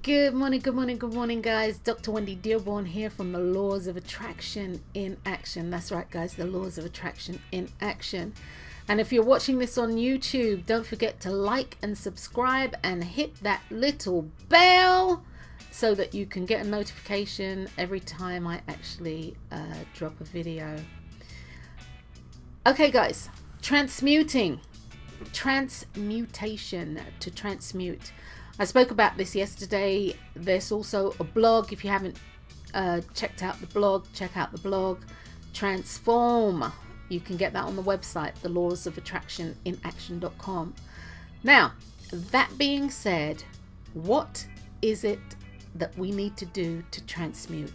Good morning, guys. Dr. Wendy Dearborn here from the Laws of Attraction in Action. That's right, guys, the Laws of Attraction in Action. And if you're watching this on YouTube, don't forget to like and subscribe and hit that little bell so that you can get a notification every time I actually drop a video. Okay, guys, transmutation, to transmute. I spoke about this yesterday. There's also a blog. If you haven't checked out the blog, check out the blog. Transform. You can get that on the website, the Laws of Attraction in Action.com. Now, that being said, what is it that we need to do to transmute?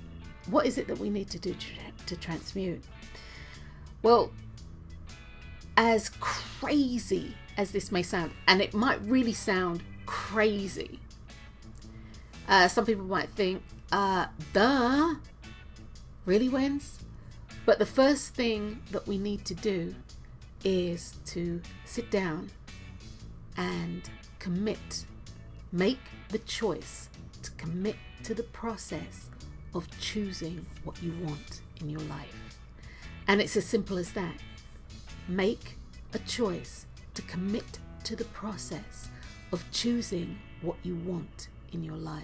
What is it that we need to do to transmute? Well, as crazy as this may sound, and it might really sound crazy. Some people might think, really, Wens? But the first thing that we need to do is to sit down and commit, make the choice to commit to the process of choosing what you want in your life. And it's as simple as that. Make a choice to commit to the process of choosing what you want in your life.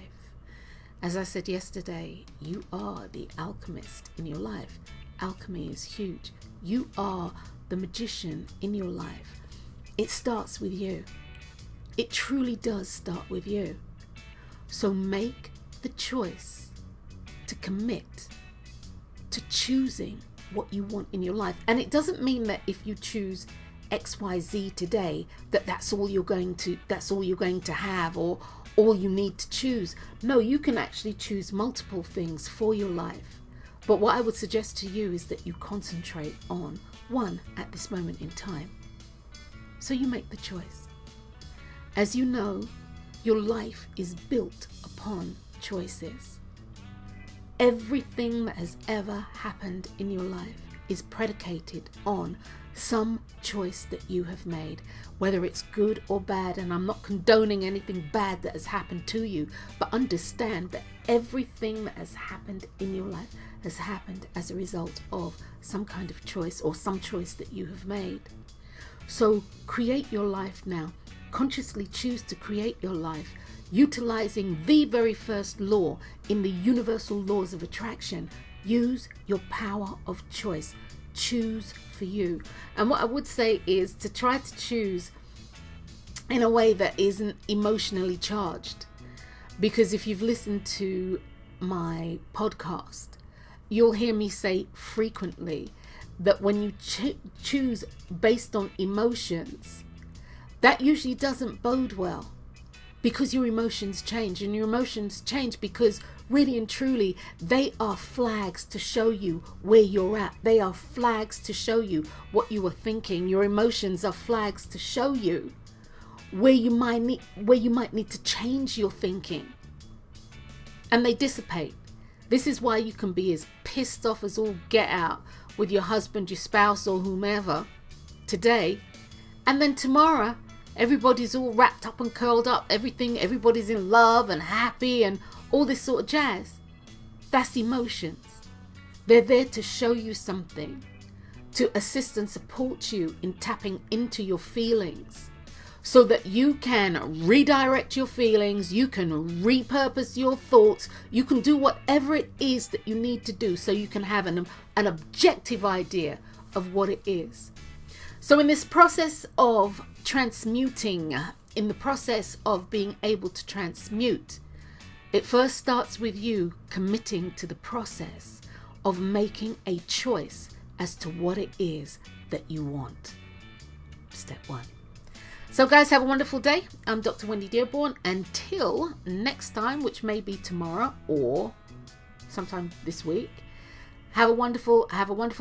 As I said yesterday, you are the alchemist in your life. Alchemy is huge. You are the magician in your life. It starts with you. It truly does start with you. So make the choice to commit to choosing what you want in your life. And it doesn't mean that if you choose XYZ today that's all you're going to have, or all you need to choose. No, you can actually choose multiple things for your life. But what I would suggest to you is that you concentrate on one at this moment in time. So you make the choice. As you know, your life is built upon choices. Everything that has ever happened in your life is predicated on some choice that you have made, whether it's good or bad. And I'm not condoning anything bad that has happened to you, but understand that everything that has happened in your life has happened as a result of some kind of choice, or some choice that you have made. So create your life now. Consciously choose to create your life utilizing the very first law in the universal laws of attraction. Use your power of choice. Choose for you. And what I would say is to try to choose in a way that isn't emotionally charged. Because if you've listened to my podcast, you'll hear me say frequently that when you choose based on emotions, that usually doesn't bode well. Because your emotions change, and your emotions change because really and truly they are flags to show you where you're at. They are flags to show you what you were thinking. Your emotions are flags to show you where you might need to change your thinking. And they dissipate. This is why you can be as pissed off as all get out with your husband, your spouse, or whomever today, and then tomorrow everybody's all wrapped up and curled up. Everybody's in love and happy and all this sort of jazz. That's emotions. They're there to show you something, to assist and support you in tapping into your feelings so that you can redirect your feelings, you can repurpose your thoughts, you can do whatever it is that you need to do so you can have an objective idea of what it is. So in this process of transmuting, in the process of being able to transmute, it first starts with you committing to the process of making a choice as to what it is that you want. Step one. So guys, have a wonderful day. I'm Dr. Wendy Dearborn. Until next time, which may be tomorrow or sometime this week, have a wonderful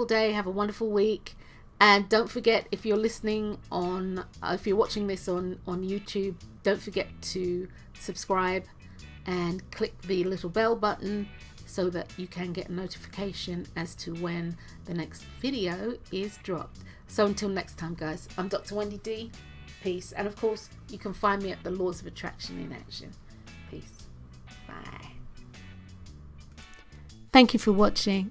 day, have a wonderful week. And don't forget, if you're listening on, if you're watching this on YouTube, don't forget to subscribe and click the little bell button so that you can get a notification as to when the next video is dropped. So until next time, guys, I'm Dr. Wendy D. Peace. And of course, you can find me at the Laws of Attraction in Action. Peace. Bye. Thank you for watching.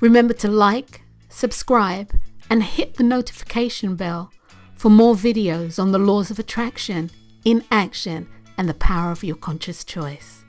Remember to like, subscribe, and hit the notification bell for more videos on the laws of attraction, in action, and the power of your conscious choice.